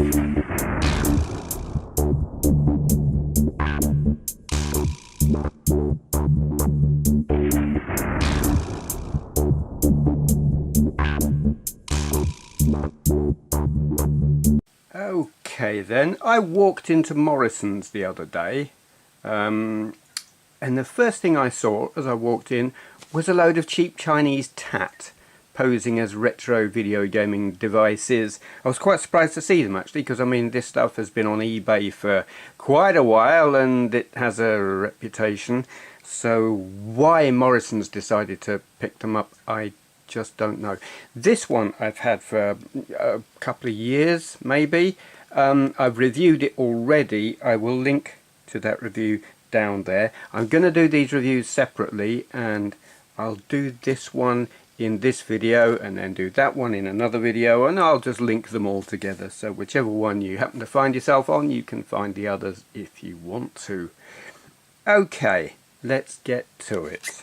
Okay then, I walked into Morrisons the other day, and the first thing I saw as I walked in was a load of cheap Chinese tat posing as retro video gaming devices. I was quite surprised to see them actually, because I mean this stuff has been on eBay for quite a while and it has a reputation, so why Morrisons decided to pick them up I just don't know. This one I've had for a couple of years maybe. I've reviewed it already. I will link to that review down there. I'm going to do these reviews separately, and I'll do this one in this video and then do that one in another video, and I'll just link them all together, so whichever one you happen to find yourself on, you can find the others if you want to. Okay, let's get to it.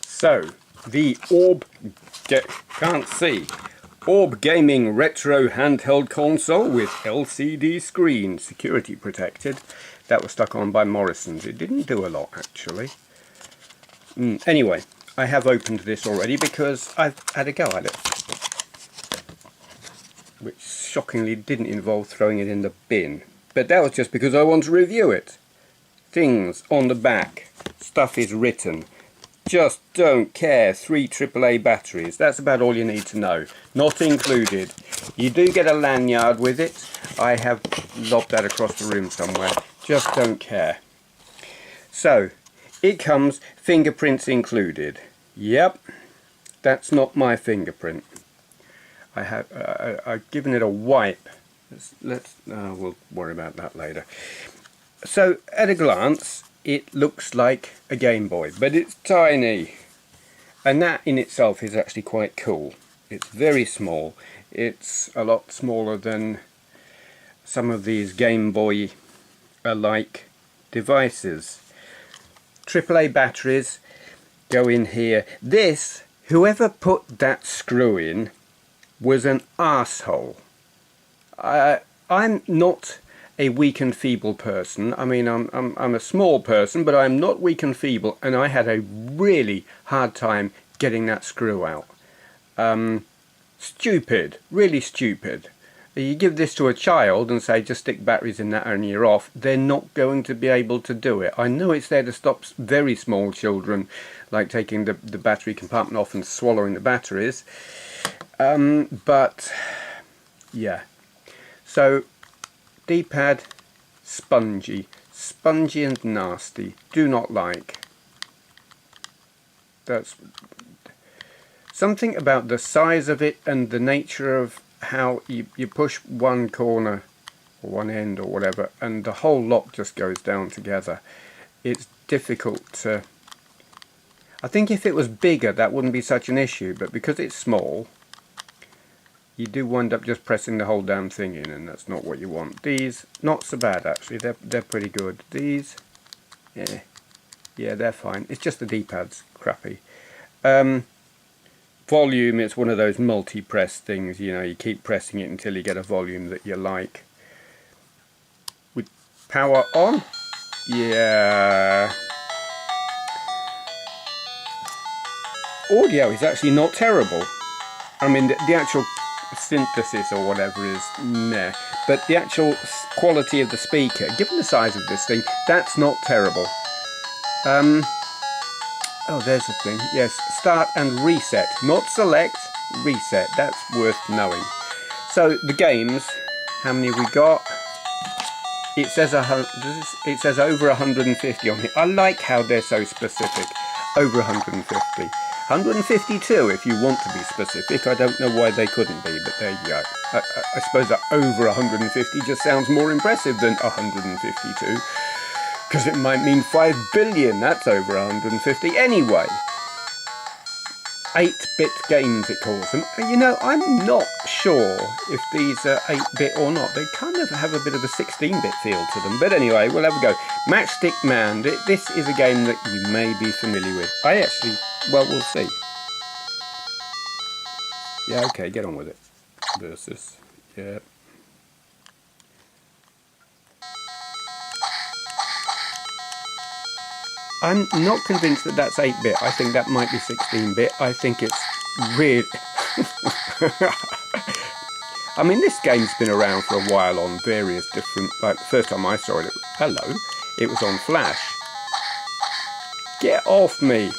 So, the Orb Gaming Retro Handheld Console with LCD screen, security protected. That was stuck on by Morrisons. It didn't do a lot actually. Anyway, I have opened this already because I've had a go at it, which shockingly didn't involve throwing it in the bin. But that was just because I want to review it. Things on the back, stuff is written. Just don't care, 3 AAA batteries, that's about all you need to know. Not included. You do get a lanyard with it. I have lobbed that across the room somewhere. Just don't care. So, it comes fingerprints included. Yep, that's not my fingerprint. I've given it a wipe. We'll worry about that later. So, at a glance, it looks like a Game Boy, but it's tiny, and that in itself is actually quite cool. It's very small. It's a lot smaller than some of these Game Boy alike devices. AAA batteries go in here. This, whoever put that screw in was an arsehole. I'm not a weak and feeble person. I mean, I'm a small person, but I'm not weak and feeble, and I had a really hard time getting that screw out. Stupid, really stupid. You give this to a child and say just stick batteries in that and you're off, they're not going to be able to do it. I know it's there to stop very small children, like taking the battery compartment off and swallowing the batteries, but yeah. So D-pad, spongy and nasty, do not like. That's something about the size of it and the nature of how you push one corner or one end or whatever and the whole lot just goes down together. It's difficult to... I think if it was bigger that wouldn't be such an issue, but because it's small you do wind up just pressing the whole damn thing in, and that's not what you want. These, not so bad actually, they're pretty good. These, yeah, they're fine. It's just the D-pad's crappy. Volume, it's one of those multi-press things, you know, you keep pressing it until you get a volume that you like. With power on, yeah. Audio is actually not terrible. I mean, the actual synthesis or whatever is meh, but the actual quality of the speaker, given the size of this thing, that's not terrible. Oh, there's the thing. Yes, start and reset, not select, reset. That's worth knowing. So the games, how many we got? It says over 150 on here. I like how they're so specific. Over 150. 152 if you want to be specific. I don't know why they couldn't be, but there you go. I suppose that over 150 just sounds more impressive than 152, because it might mean 5 billion. That's over 150 anyway. 8-bit games it calls them. You know, I'm not sure if these are 8-bit or not. They kind of have a bit of a 16-bit feel to them, but anyway, we'll have a go. Matchstick Man. This is a game that you may be familiar with. I actually, well, we'll see. Yeah, okay, get on with it. versus, yeah. I'm not convinced that that's 8-bit. I think that might be 16-bit. I think it's really... I mean, this game's been around for a while on various different... Like, the first time I saw it, hello, it was on Flash. Get off me!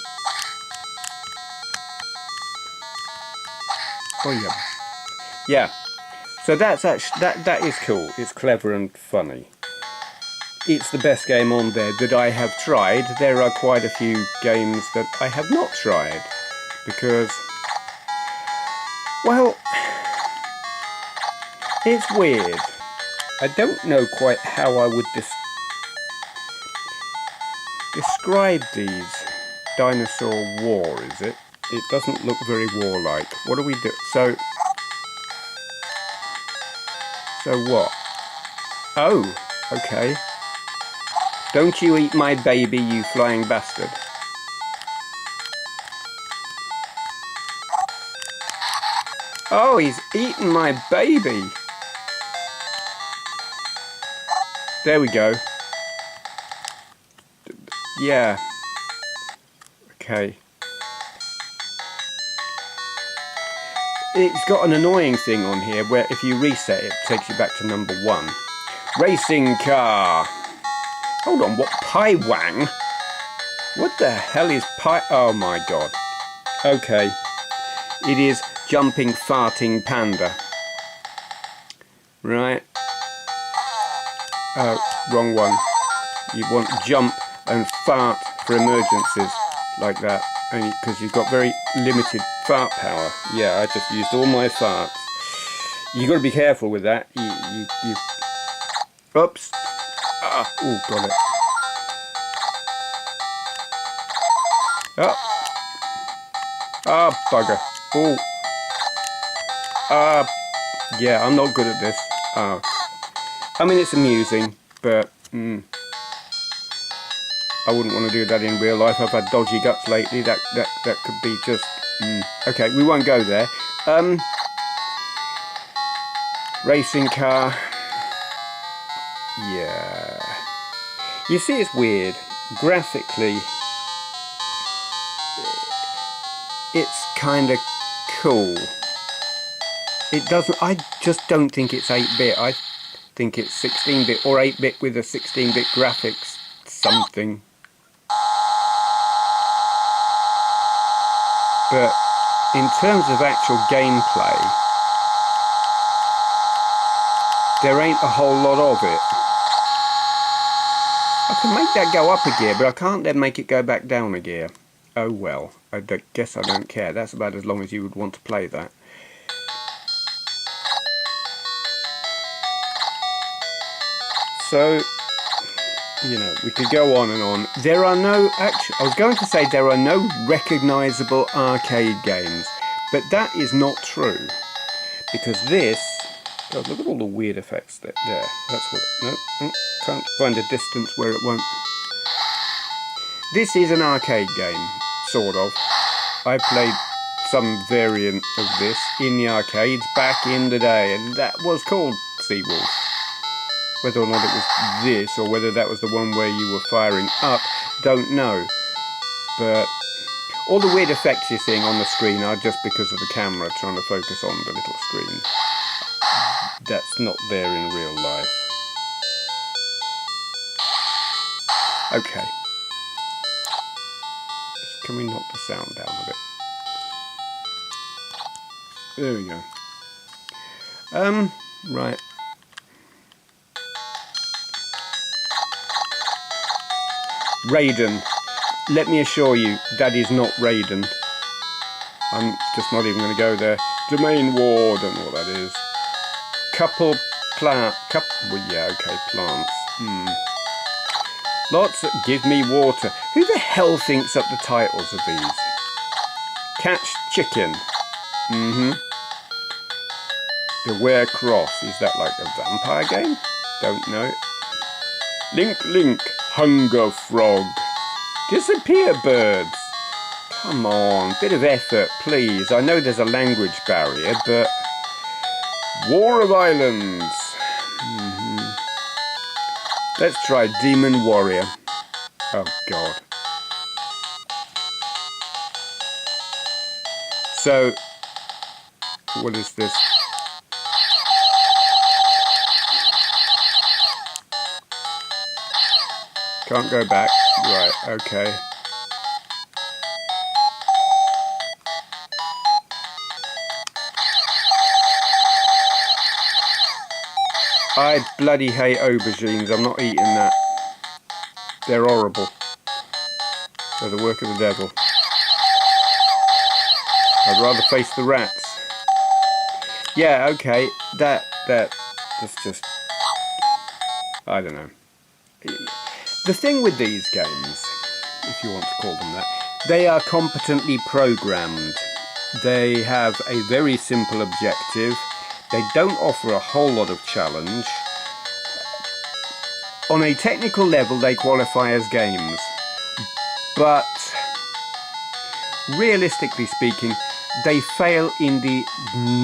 Oh, yeah. Yeah. So that's actually... That is cool. It's clever and funny. It's the best game on there that I have tried. There are quite a few games that I have not tried because, well, it's weird. I don't know quite how I would describe these. Dinosaur war, is it? It doesn't look very warlike. What do we do? So what? Oh, okay. Don't you eat my baby, you flying bastard. Oh, he's eaten my baby. There we go. Yeah. Okay. It's got an annoying thing on here where if you reset it, it takes you back to number 1. Racing car. Hold on, what? Pai Wang? What the hell is Pai? Oh my god. Okay. It is jumping, farting panda. Right. Oh, wrong one. You want jump and fart for emergencies. Like that. Because you've got very limited fart power. Yeah, I just used all my farts. You got to be careful with that. You. Oops. Ah, oh, got it. Oh. Ah, bugger. Oh. Ah, yeah, I'm not good at this. Oh. I mean, it's amusing, but I wouldn't want to do that in real life. I've had dodgy guts lately. That could be just... Okay, we won't go there. Racing car. Yeah. You see, it's weird. Graphically, it's kind of cool. It doesn't... I just don't think it's 8-bit. I think it's 16-bit or 8-bit with a 16-bit graphics something. But in terms of actual gameplay, there ain't a whole lot of it. I can make that go up a gear, but I can't then make it go back down a gear. Oh well, I guess I don't care. That's about as long as you would want to play that. So, you know, we could go on and on. There are no, actually, I was going to say there are no recognisable arcade games, but that is not true. Because this, God, look at all the weird effects there. That's what, no, can't find a distance where it won't. This is an arcade game, sort of. I played some variant of this in the arcades back in the day, and that was called Seawolf. Whether or not it was this, or whether that was the one where you were firing up, don't know. But all the weird effects you're seeing on the screen are just because of the camera trying to focus on the little screen. That's not there in real life. Okay. Can we knock the sound down a bit? There we go. Right. Raiden. Let me assure you, that is not Raiden. I'm just not even going to go there. Domain War, don't know what that is. Well, yeah, okay, plants. Lots of, give me water. Who the hell thinks up the titles of these? Catch chicken. Beware Cross. Is that like a vampire game? Don't know. Link, Hunger Frog. Disappear Birds. Come on, bit of effort, please. I know there's a language barrier, but War of Islands. Let's try Demon Warrior. Oh God. So, what is this? Can't go back. Right, okay. I bloody hate aubergines. I'm not eating that. They're horrible. They're the work of the devil. I'd rather face the rats. Yeah, okay. That's just... I don't know. The thing with these games, if you want to call them that, they are competently programmed. They have a very simple objective. They don't offer a whole lot of challenge. On a technical level, they qualify as games. But, realistically speaking, they fail in the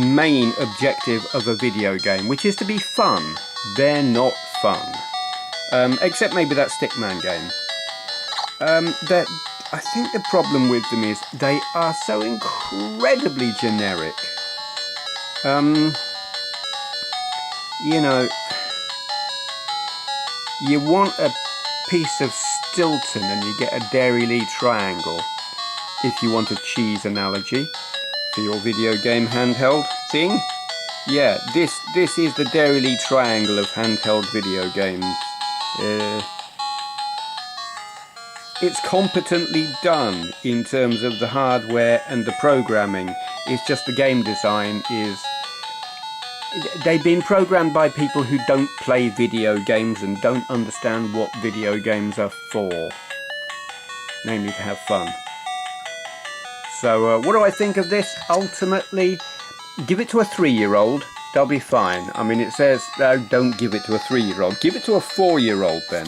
main objective of a video game, which is to be fun. They're not fun. Except maybe that stickman game. I think the problem with them is they are so incredibly generic. You know, you want a piece of Stilton and you get a Dairy Lee triangle, if you want a cheese analogy for your video game handheld thing. Yeah, this is the Dairy Lee triangle of handheld video games. It's competently done in terms of the hardware and the programming. It's just the game design is... They've been programmed by people who don't play video games and don't understand what video games are for. Namely to have fun. So what do I think of this? Ultimately, give it to a 3-year-old. They'll be fine. I mean, it says, no, don't give it to a 3-year-old. Give it to a 4-year-old then.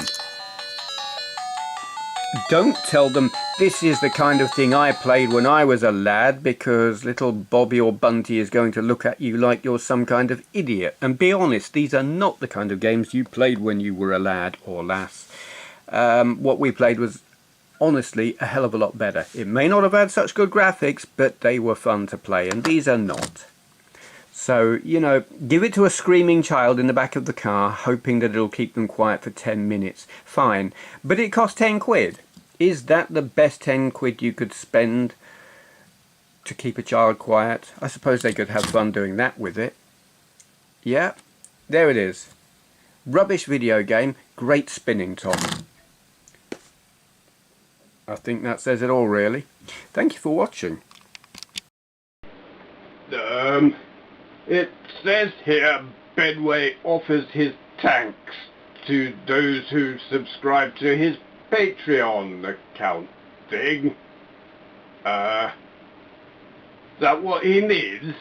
Don't tell them this is the kind of thing I played when I was a lad, because little Bobby or Bunty is going to look at you like you're some kind of idiot. And be honest, these are not the kind of games you played when you were a lad or lass. What we played was honestly a hell of a lot better. It may not have had such good graphics, but they were fun to play, and these are not. So, you know, give it to a screaming child in the back of the car, hoping that it'll keep them quiet for 10 minutes. Fine. But it cost 10 quid. Is that the best 10 quid you could spend to keep a child quiet? I suppose they could have fun doing that with it. Yeah, there it is. Rubbish video game, great spinning top. I think that says it all, really. Thank you for watching. It says here Benway offers his thanks to those who subscribe to his Patreon account thing. Is that what he needs?